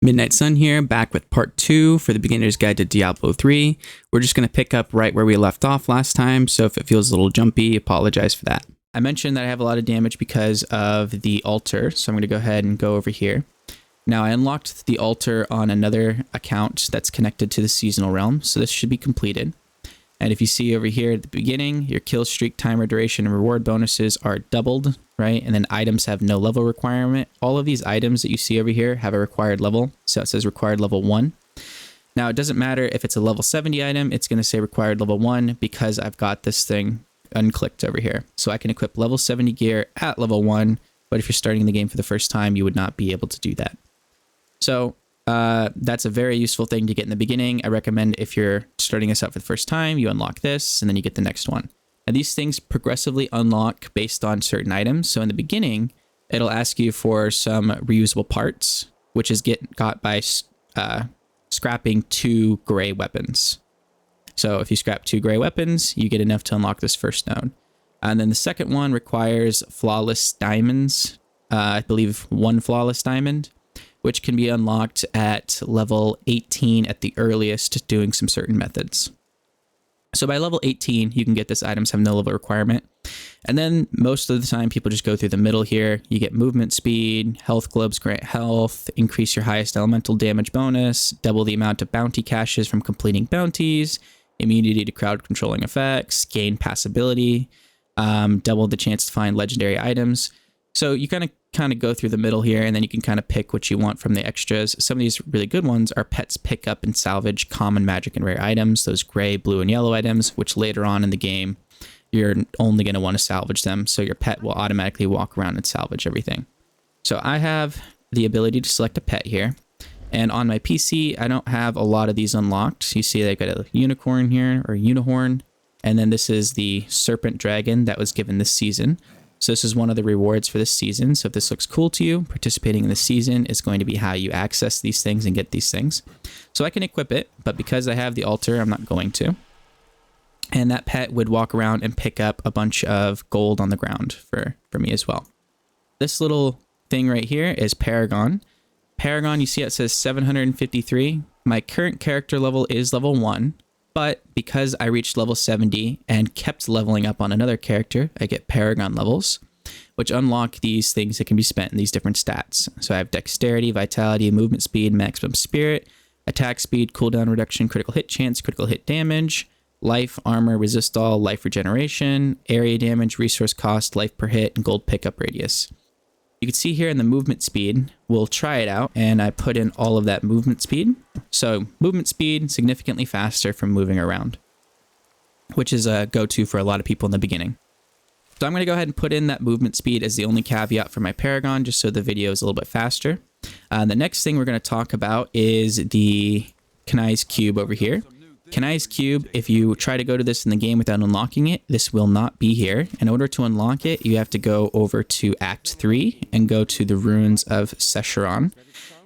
Midnight Sun here, back with part 2 for the beginner's guide to Diablo 3. We're just going to pick up right where we left off last time, so if it feels a little jumpy, apologize for that. I mentioned that I have a lot of damage because of the altar, so I'm going to go ahead and go over here. Now, I unlocked the altar on another account that's connected to the seasonal realm, so this should be completed. And if you see over here at the beginning, your kill streak, timer, duration, and reward bonuses are doubled, right? And then items have no level requirement. All of these items that you see over here have a required level. So it says required level 1. Now, it doesn't matter if it's a level 70 item, it's going to say required level 1 because I've got this thing unclicked over here. So I can equip level 70 gear at level 1, but if you're starting the game for the first time, you would not be able to do that. So that's a very useful thing to get in the beginning. I recommend if you're starting this out for the first time, you unlock this and then you get the next one. And these things progressively unlock based on certain items. So in the beginning, it'll ask you for some reusable parts, which is got by scrapping 2 gray weapons. So if you scrap 2 gray weapons, you get enough to unlock this first node. And then the second one requires flawless diamonds. I believe 1 flawless diamond, which can be unlocked at level 18 at the earliest doing some certain methods. So by level 18, you can get this items have no level requirement. And then most of the time, people just go through the middle here. You get movement speed, health globes grant health, increase your highest elemental damage bonus, double the amount of bounty caches from completing bounties, immunity to crowd controlling effects, gain passability, double the chance to find legendary items. So you kind of go through the middle here, and then you can kind of pick what you want from the extras. Some of these really good ones are pets pick up and salvage common, magic, and rare items, those gray, blue, and yellow items, which later on in the game, you're only going to want to salvage them, so your pet will automatically walk around and salvage everything. So I have the ability to select a pet here, and on my PC, I don't have a lot of these unlocked. You see they've got a unicorn here, or unicorn, and then this is the serpent dragon that was given this season. So this is one of the rewards for this season. So if this looks cool to you, participating in the season is going to be how you access these things and get these things. So I can equip it, but because I have the altar, I'm not going to. And that pet would walk around and pick up a bunch of gold on the ground for me as well. This little thing right here is Paragon. Paragon, you see it says 753. My current character level is level 1. But because I reached level 70 and kept leveling up on another character, I get Paragon levels, which unlock these things that can be spent in these different stats. So I have dexterity, vitality, movement speed, maximum spirit, attack speed, cooldown reduction, critical hit chance, critical hit damage, life, armor, resist all, life regeneration, area damage, resource cost, life per hit, and gold pickup radius. You can see here in the movement speed, we'll try it out, and I put in all of that movement speed. So movement speed, significantly faster from moving around, which is a go-to for a lot of people in the beginning. So I'm going to go ahead and put in that movement speed as the only caveat for my Paragon, just so the video is a little bit faster. The next thing we're going to talk about is the Kanai's cube over here. Kanai's cube, if you try to go to this in the game without unlocking it, this will not be here. In order to unlock it, you have to go over to Act 3 and go to the ruins of Secheron.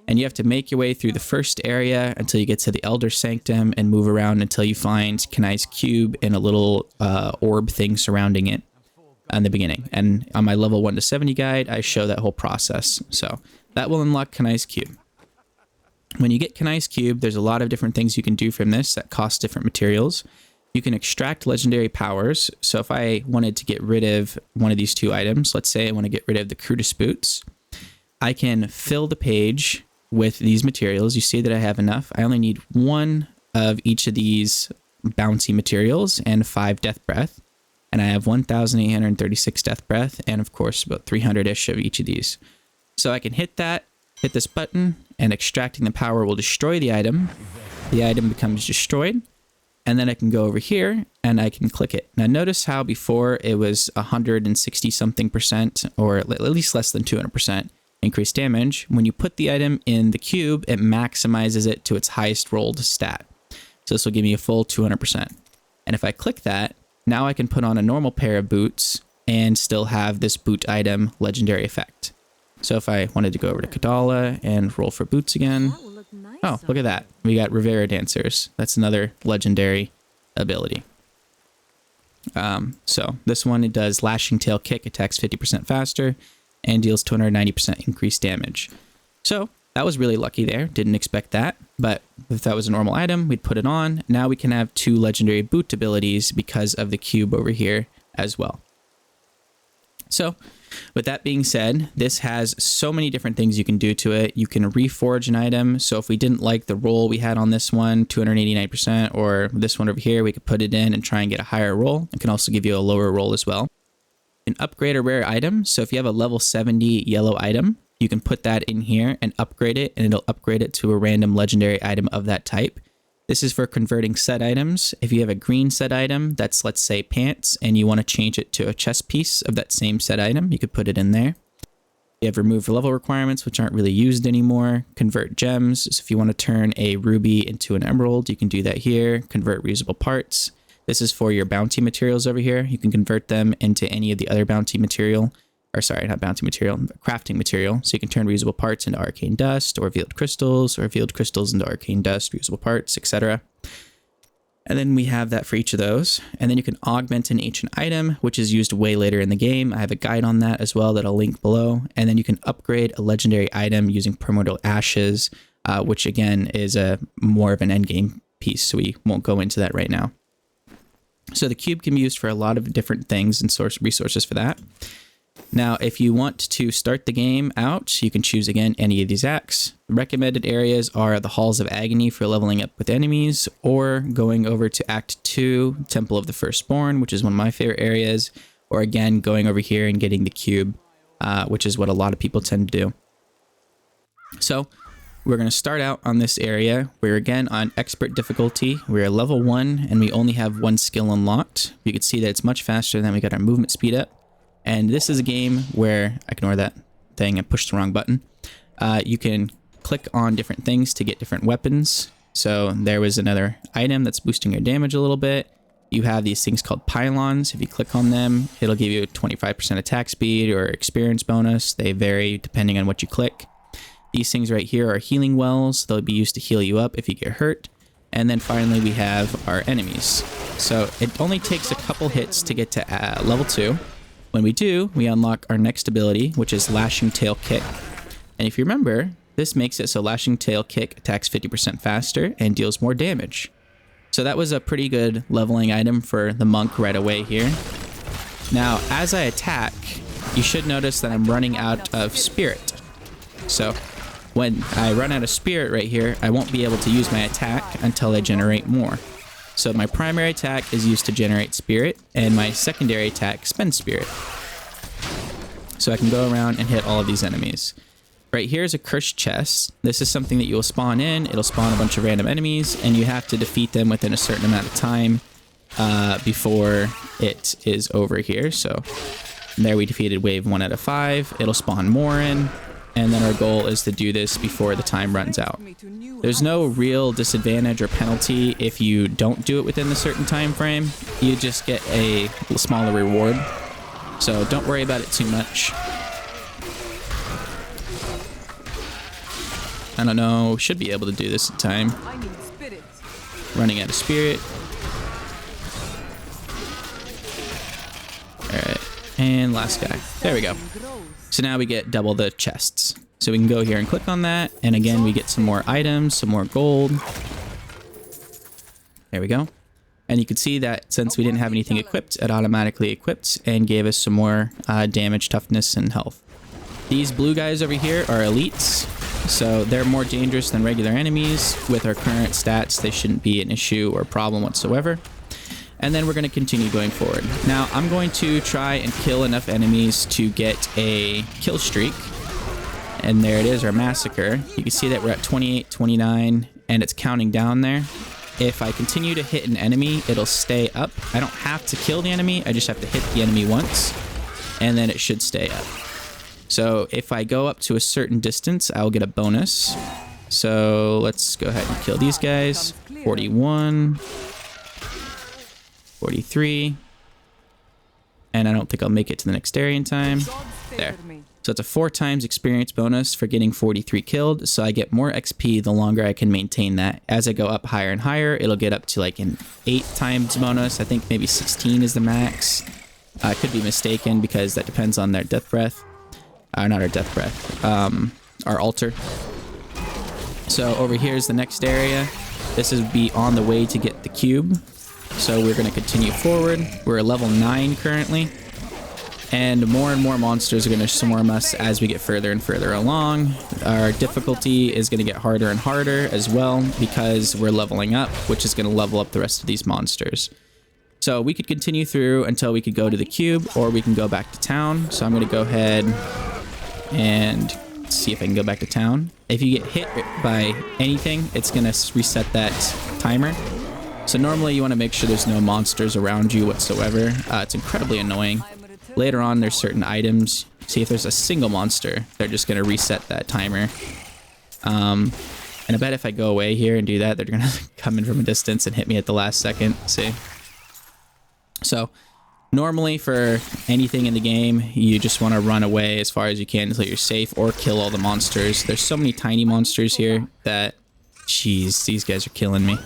And you have to make your way through the first area until you get to the Elder Sanctum and move around until you find Kanai's cube and a little orb thing surrounding it in the beginning. And on my level 1 to 70 guide, I show that whole process. So that will unlock Kanai's cube. When you get Kanai's cube, there's a lot of different things you can do from this that cost different materials. You can extract legendary powers. So if I wanted to get rid of one of these 2 items, let's say I want to get rid of the Crudus boots, I can fill the page with these materials. You see that I have enough. I only need 1 of each of these bounty materials and 5 death breath. And I have 1,836 death breath and of course about 300-ish of each of these. So I can hit this button, and extracting the power will destroy the item. The item becomes destroyed, and then I can go over here and I can click it. Now notice how before it was 160 something percent, or at least less than 200% increased damage. When you put the item in the cube, it maximizes it to its highest rolled stat. So this will give me a full 200%. And if I click that, now I can put on a normal pair of boots and still have this boot item legendary effect. So if I wanted to go over to Kadala and roll for boots again. Oh, look at that. We got Rivera Dancers. That's another legendary ability. So this one, it does Lashing Tail Kick, attacks 50% faster, and deals 290% increased damage. So That was really lucky there. Didn't expect that. But if that was a normal item, we'd put it on. Now we can have 2 legendary boot abilities because of the cube over here as well. So with that being said, this has so many different things you can do to it. You can reforge an item. So if we didn't like the roll we had on this one, 289%, or this one over here, we could put it in and try and get a higher roll. It can also give you a lower roll as well. You can upgrade a rare item. So if you have a level 70 yellow item, you can put that in here and upgrade it, and it'll upgrade it to a random legendary item of that type. This is for converting set items. If you have a green set item that's, let's say, pants, and you want to change it to a chest piece of that same set item, you could put it in there. You have remove level requirements, which aren't really used anymore. Convert gems. So if you want to turn a ruby into an emerald, you can do that here. Convert reusable parts. This is for your bounty materials over here. You can convert them into any of the other bounty material. Or sorry, not bounty material, crafting material. So you can turn reusable parts into arcane dust, or revealed crystals into arcane dust, reusable parts, etc. And then we have that for each of those. And then you can augment an ancient item, which is used way later in the game. I have a guide on that as well that I'll link below. And then you can upgrade a legendary item using primordial ashes, which again is more of an endgame piece. So we won't go into that right now. So the cube can be used for a lot of different things and source resources for that. Now, if you want to start the game out, you can choose, again, any of these acts. The recommended areas are the Halls of Agony for leveling up with enemies, or going over to Act 2, Temple of the Firstborn, which is one of my favorite areas, or again, going over here and getting the cube, which is what a lot of people tend to do. So, we're going to start out on this area. We're again on Expert difficulty. We're level 1, and we only have 1 skill unlocked. You can see that it's much faster than we got our movement speed up. And this is a game where, ignore that thing, I pushed the wrong button. You can click on different things to get different weapons. So there was another item that's boosting your damage a little bit. You have these things called pylons. If you click on them, it'll give you a 25% attack speed or experience bonus. They vary depending on what you click. These things right here are healing wells. They'll be used to heal you up if you get hurt. And then finally we have our enemies. So it only takes a couple hits to get to level 2. When we do, we unlock our next ability, which is Lashing Tail Kick. And if you remember, this makes it so Lashing Tail Kick attacks 50% faster and deals more damage. So that was a pretty good leveling item for the monk right away here. Now, as I attack, you should notice that I'm running out of spirit. So when I run out of spirit right here, I won't be able to use my attack until I generate more. So my primary attack is used to generate spirit, and my secondary attack spends spirit. So I can go around and hit all of these enemies. Right here is a cursed chest. This is something that you will spawn in. It'll spawn a bunch of random enemies, and you have to defeat them within a certain amount of time before it is over here. So there we defeated wave 1 out of 5. It'll spawn more in. And then our goal is to do this before the time runs out. There's no real disadvantage or penalty if you don't do it within a certain time frame. You just get a smaller reward. So don't worry about it too much. I don't know, should be able to do this in time. Running out of spirit. Alright, and last guy. There we go. So now we get double the chests. So we can go here and click on that. And again, we get some more items, some more gold. There we go. And you can see that since we didn't have anything equipped, it automatically equipped and gave us some more damage, toughness, and health. These blue guys over here are elites. So they're more dangerous than regular enemies. With our current stats, they shouldn't be an issue or problem whatsoever. And then we're going to continue going forward. Now, I'm going to try and kill enough enemies to get a kill streak. And there it is, our massacre. You can see that we're at 28, 29, and it's counting down there. If I continue to hit an enemy, it'll stay up. I don't have to kill the enemy, I just have to hit the enemy once, and then it should stay up. So if I go up to a certain distance, I'll get a bonus. So let's go ahead and kill these guys. 41. 43. And I don't think I'll make it to the next area in time. There. So it's a 4 times experience bonus for getting 43 killed. So I get more XP the longer I can maintain that. As I go up higher and higher, it'll get up to like an 8 times bonus. I think maybe 16 is the max. I could be mistaken because that depends on their death breath. Not our death breath. Our altar. So over here is the next area. This is be on the way to get the cube. So we're going to continue forward. We're at level 9 currently. And more monsters are going to swarm us as we get further and further along. Our difficulty is going to get harder and harder as well because we're leveling up, which is going to level up the rest of these monsters. So we could continue through until we could go to the cube, or we can go back to town. So I'm going to go ahead and see if I can go back to town. If you get hit by anything, it's going to reset that timer. So normally you want to make sure there's no monsters around you whatsoever. It's incredibly annoying. Later on, there's certain items. See, if there's a single monster, they're just going to reset that timer. And I bet if I go away here and do that, they're going to come in from a distance and hit me at the last second. See? So normally for anything in the game, you just want to run away as far as you can until you're safe, or kill all the monsters. There's so many tiny monsters here that, jeez, these guys are killing me.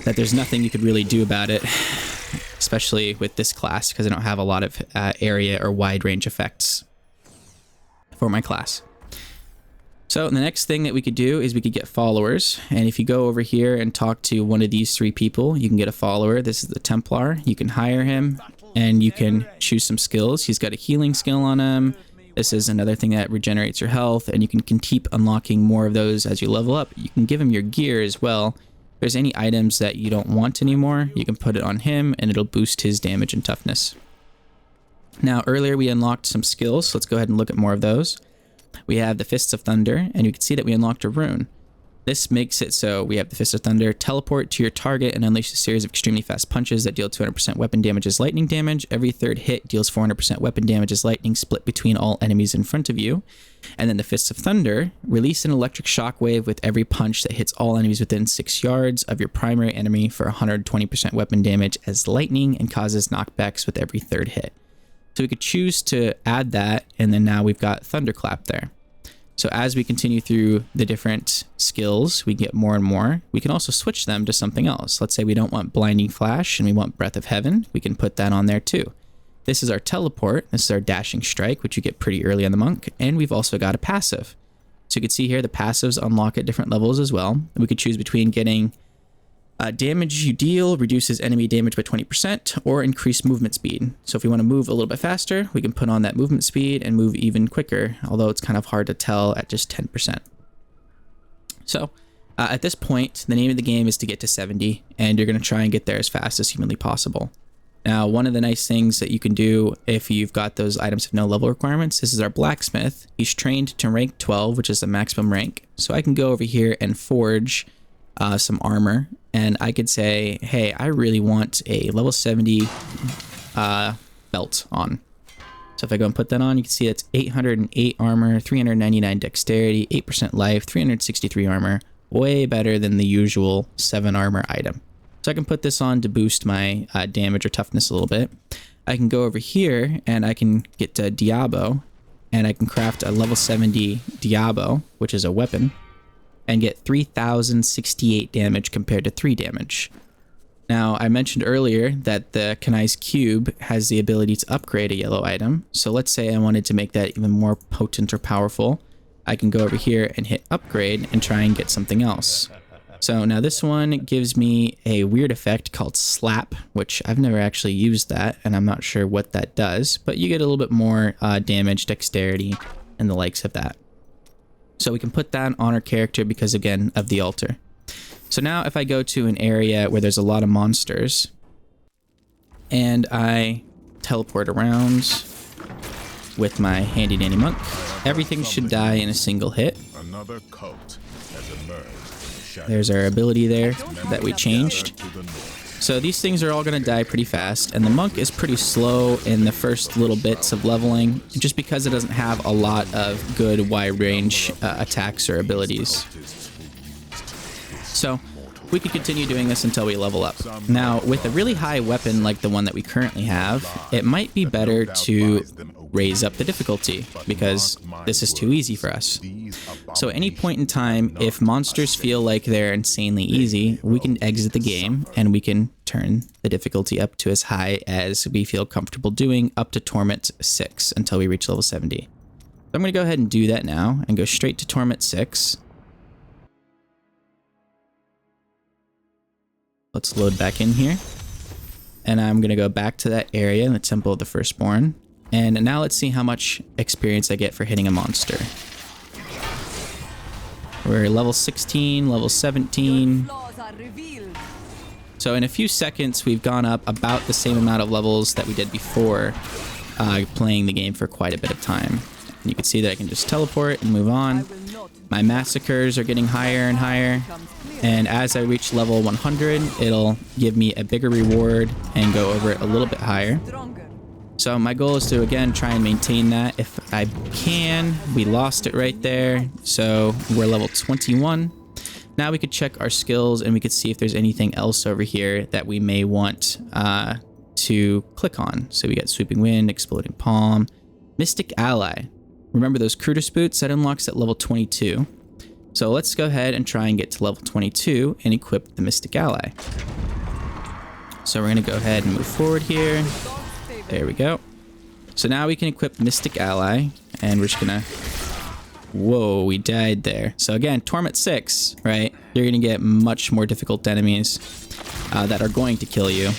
That there's nothing you could really do about it. Especially with this class, because I don't have a lot of area or wide range effects for my class. So the next thing that we could do is we could get followers. And if you go over here and talk to one of these 3 people, you can get a follower. This is the Templar. You can hire him and you can choose some skills. He's got a healing skill on him. This is another thing that regenerates your health, and you can keep unlocking more of those as you level up. You can give him your gear as well. If there's any items that you don't want anymore, you can put it on him and it'll boost his damage and toughness. Now, earlier we unlocked some skills, so let's go ahead and look at more of those. We have the Fists of Thunder, and you can see that we unlocked a rune. This makes it so we have the Fist of Thunder, teleport to your target and unleash a series of extremely fast punches that deal 200% weapon damage as lightning damage. Every third hit deals 400% weapon damage as lightning, split between all enemies in front of you. And then the Fists of Thunder, release an electric shockwave with every punch that hits all enemies within 6 yards of your primary enemy for 120% weapon damage as lightning, and causes knockbacks with every third hit. So we could choose to add that, and then now we've got Thunderclap there. So as we continue through the different skills, we get more and more. We can also switch them to something else. Let's say we don't want Blinding Flash and we want Breath of Heaven. We can put that on there too. This is our Teleport. This is our Dashing Strike, which you get pretty early on the monk. And we've also got a passive. So you can see here the passives unlock at different levels as well. And we could choose between getting damage you deal reduces enemy damage by 20%, or increase movement speed. So if we want to move a little bit faster, we can put on that movement speed and move even quicker, although it's kind of hard to tell at just 10%. So at this point, the name of the game is to get to 70, and you're going to try and get there as fast as humanly possible. Now, one of the nice things that you can do if you've got those items of no level requirements, this is our Blacksmith. He's trained to rank 12, which is the maximum rank. So I can go over here and forge some armor, and I could say, hey, I really want a level 70 belt on. So if I go and put that on, you can see it's 808 armor, 399 dexterity, 8% life, 363 armor, way better than the usual 7 armor item. So I can put this on to boost my damage or toughness a little bit. I can go over here and I can get to Diablo, and I can craft a level 70 Diablo, which is a weapon, and get 3068 damage compared to 3 damage. Now, I mentioned earlier that the Kanai's cube has the ability to upgrade a yellow item. So let's say I wanted to make that even more potent or powerful. I can go over here and hit upgrade and try and get something else. So now this one gives me a weird effect called slap, which I've never actually used that, and I'm not sure what that does, but you get a little bit more damage, dexterity, and the likes of that. So we can put that on our character because, again, of the altar. So now if I go to an area where there's a lot of monsters and I teleport around with my handy dandy monk, everything should die in a single hit. Another cult has emerged. There's our ability there that we changed. So these things are all going to die pretty fast, and the monk is pretty slow in the first little bits of leveling, just because it doesn't have a lot of good wide range attacks or abilities. So we could continue doing this until we level up. Now, with a really high weapon like the one that we currently have, it might be better to raise up the difficulty, because this is too easy for us. So at any point in time, if monsters feel like they're insanely easy, we can exit the game and we can turn the difficulty up to as high as we feel comfortable doing, up to Torment 6 until we reach level 70. So I'm going to go ahead and do that now and go straight to Torment 6. let's load back in here. And I'm going to go back to that area in the Temple of the Firstborn. And now let's see how much experience I get for hitting a monster. We're level 16, level 17. So in a few seconds, we've gone up about the same amount of levels that we did before playing the game for quite a bit of time. And you can see that I can just teleport and move on. My massacres are getting higher and higher. And as I reach level 100, it'll give me a bigger reward and go over it a little bit higher. So my goal is to, again, try and maintain that if I can. We lost it right there. So we're level 21. Now we could check our skills and we could see if there's anything else over here that we may want to click on. So we got Sweeping Wind, Exploding Palm, Mystic Ally. Remember those Crutus Boots? That unlocks at level 22. So let's go ahead and try and get to level 22 and equip the Mystic Ally. So we're going to go ahead and move forward here. There we go. So now we can equip Mystic Ally, and we're just gonna... Whoa, we died there. So again, Torment 6, right? You're gonna get much more difficult enemies that are going to kill you.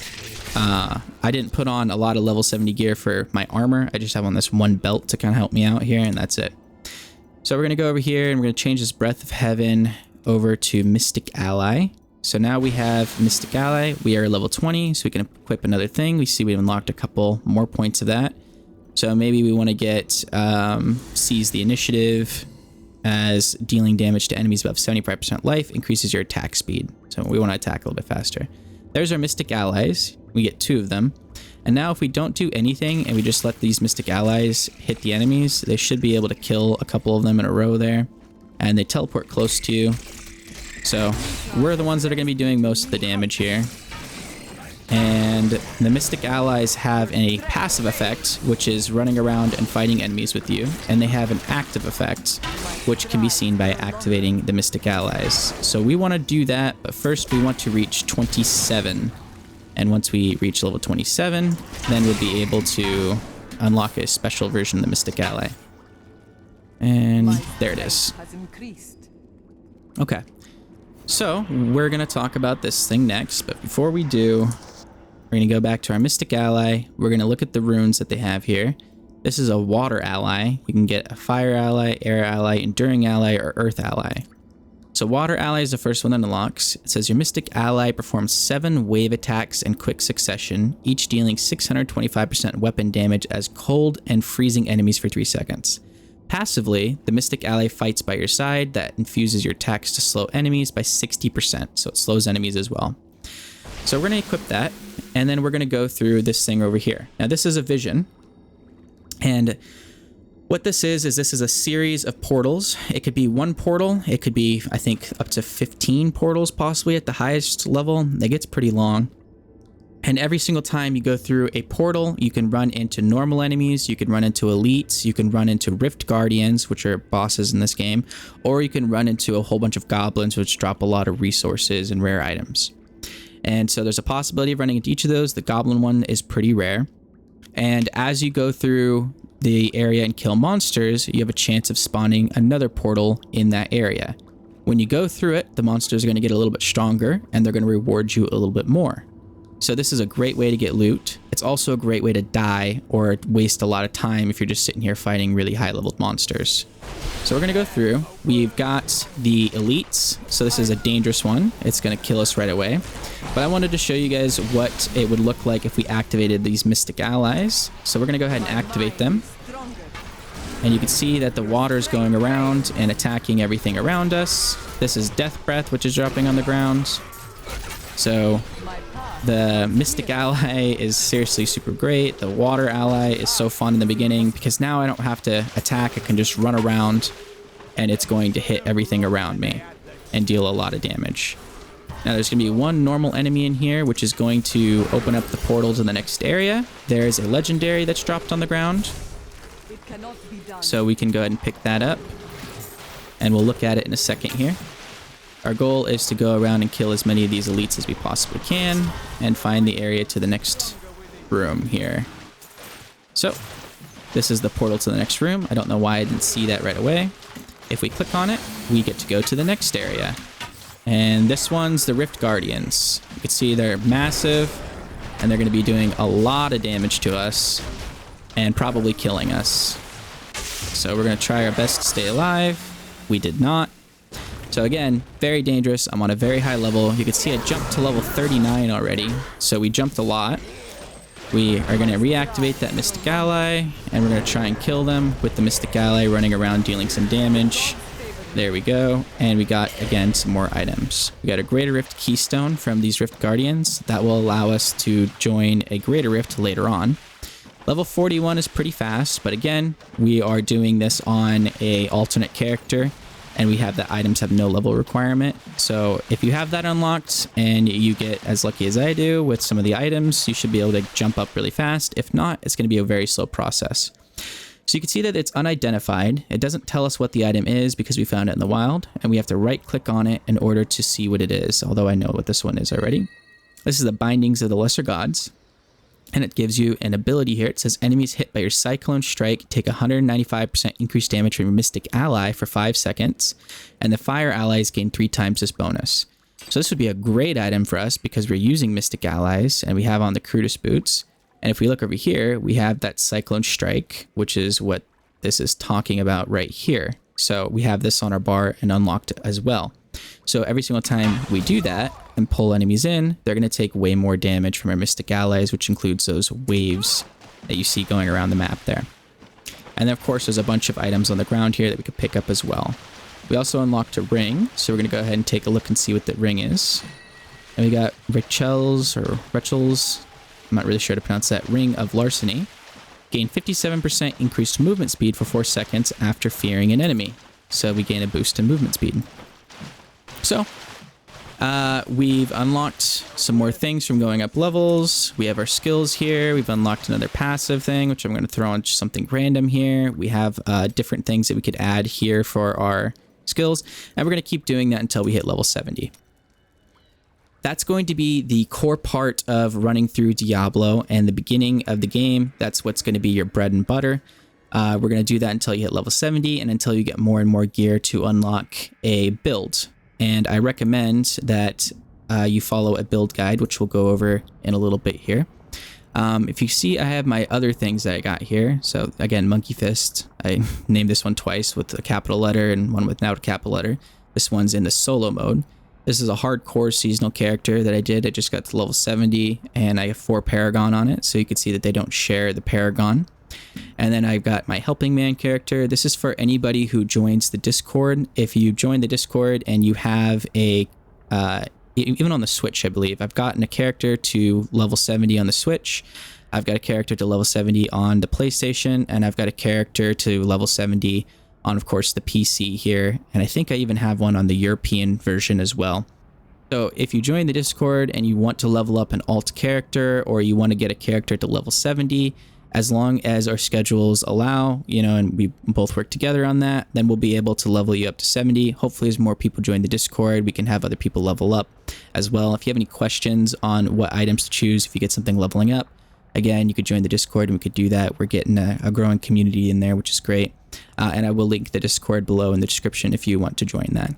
I didn't put on a lot of level 70 gear for my armor. I just have on this one belt to kind of help me out here, and that's it. So we're gonna go over here, and we're gonna change this Breath of Heaven over to Mystic Ally. So now we have Mystic Ally. We are level 20, so we can equip another thing. We see we unlocked a couple more points of that. So maybe we want to get Seize the Initiative, as dealing damage to enemies above 75% life increases your attack speed. So we want to attack a little bit faster. There's our Mystic Allies. We get 2 of them. And now if we don't do anything and we just let these Mystic Allies hit the enemies, they should be able to kill a couple of them in a row there. And they teleport close to you. So we're the ones that are going to be doing most of the damage here. And the Mystic Allies have a passive effect, which is running around and fighting enemies with you. And they have an active effect, which can be seen by activating the Mystic Allies. So we want to do that, but first we want to reach 27. And once we reach level 27, then we'll be able to unlock a special version of the Mystic Ally. And there it is. Okay. So we're going to talk about this thing next, but before we do, we're going to go back to our Mystic Ally. We're going to look at the runes that they have here. This is a Water Ally. You can get a Fire Ally, Air Ally, Enduring Ally, or Earth Ally. So Water Ally is the first one that unlocks. It says your Mystic Ally performs 7 wave attacks in quick succession, each dealing 625% weapon damage as cold and freezing enemies for 3 seconds. Passively, the Mystic Ally fights by your side. That infuses your attacks to slow enemies by 60%, so it slows enemies as well. So we're going to equip that, and then we're going to go through this thing over here. Now this is a vision, and what this is this is a series of portals. It could be 1 portal, it could be, I think, up to 15 portals possibly at the highest level. It gets pretty long. And every single time you go through a portal, you can run into normal enemies, you can run into elites, you can run into Rift Guardians, which are bosses in this game, or you can run into a whole bunch of goblins, which drop a lot of resources and rare items. And so there's a possibility of running into each of those. The goblin one is pretty rare. And as you go through the area and kill monsters, you have a chance of spawning another portal in that area. When you go through it, the monsters are going to get a little bit stronger, and they're going to reward you a little bit more. So this is a great way to get loot. It's also a great way to die or waste a lot of time if you're just sitting here fighting really high-leveled monsters. So we're going to go through. We've got the elites. So this is a dangerous one. It's going to kill us right away. But I wanted to show you guys what it would look like if we activated these Mystic Allies. So we're going to go ahead and activate them. And you can see that the water is going around and attacking everything around us. This is Death Breath, which is dropping on the ground. So the Mystic Ally is seriously super great. The Water Ally is so fun in the beginning because now I don't have to attack. I can just run around and it's going to hit everything around me and deal a lot of damage. Now there's going to be 1 normal enemy in here, which is going to open up the portal to the next area. There's a legendary that's dropped on the ground. So we can go ahead and pick that up. And we'll look at it in a second here. Our goal is to go around and kill as many of these elites as we possibly can and find the area to the next room here. So this is the portal to the next room. I don't know why I didn't see that right away. If we click on it, we get to go to the next area. And this one's the Rift Guardians. You can see they're massive, and they're going to be doing a lot of damage to us and probably killing us. So we're going to try our best to stay alive. We did not. So again, very dangerous. I'm on a very high level. You can see I jumped to level 39 already. So we jumped a lot. We are going to reactivate that Mystic Ally, and we're going to try and kill them with the Mystic Ally running around dealing some damage. There we go. And we got, again, some more items. We got a Greater Rift Keystone from these Rift Guardians. That will allow us to join a Greater Rift later on. Level 41 is pretty fast, but again, we are doing this on a alternate character, and we have the items have no level requirement. So if you have that unlocked and you get as lucky as I do with some of the items, you should be able to jump up really fast. If not, it's going to be a very slow process. So you can see that it's unidentified. It doesn't tell us what the item is because we found it in the wild, and we have to right click on it in order to see what it is, although I know what this one is already. This is the Bindings of the Lesser Gods. And it gives you an ability here. It says enemies hit by your Cyclone Strike take 195% increased damage from your Mystic Ally for 5 seconds. And the Fire Allies gain 3 times this bonus. So this would be a great item for us because we're using Mystic Allies and we have on the Crutus boots. And if we look over here, we have that Cyclone Strike, which is what this is talking about right here. So we have this on our bar and unlocked as well. So every single time we do that and pull enemies in, they're going to take way more damage from our Mystic Allies, which includes those waves that you see going around the map there. And then, of course, there's a bunch of items on the ground here that we could pick up as well. We also unlocked a ring, so we're going to go ahead and take a look and see what the ring is. And we got Richels, I'm not really sure how to pronounce that, Ring of Larceny. Gain 57% increased movement speed for 4 seconds after fearing an enemy. So we gain a boost in movement speed. So, we've unlocked some more things from going up levels. We have our skills here. We've unlocked another passive thing, which I'm going to throw on something random here. We have different things that we could add here for our skills. And we're going to keep doing that until we hit level 70. That's going to be the core part of running through Diablo and the beginning of the game. That's what's going to be your bread and butter. We're going to do that until you hit level 70 and until you get more and more gear to unlock a build. And I recommend that you follow a build guide, which we'll go over in a little bit here. If you see, I have my other things that I got here. So again, Monkey Fist. I named this one twice with a capital letter and one without a capital letter. This one's in the solo mode. This is a hardcore seasonal character that I did. I just got to level 70 and I have 4 Paragon on it. So you can see that they don't share the Paragon. And then I've got my Helping Man character. This is for anybody who joins the Discord. If you join the Discord and you have a, even on the Switch, I believe, I've gotten a character to level 70 on the Switch. I've got a character to level 70 on the PlayStation, and I've got a character to level 70 on, of course, the PC here. And I think I even have one on the European version as well. So if you join the Discord and you want to level up an alt character, or you want to get a character to level 70, as long as our schedules allow, you know, and we both work together on that, then we'll be able to level you up to 70. Hopefully, as more people join the Discord, we can have other people level up as well. If you have any questions on what items to choose, if you get something leveling up, again, you could join the Discord and we could do that. We're getting a growing community in there, which is great. And I will link the Discord below in the description if you want to join that.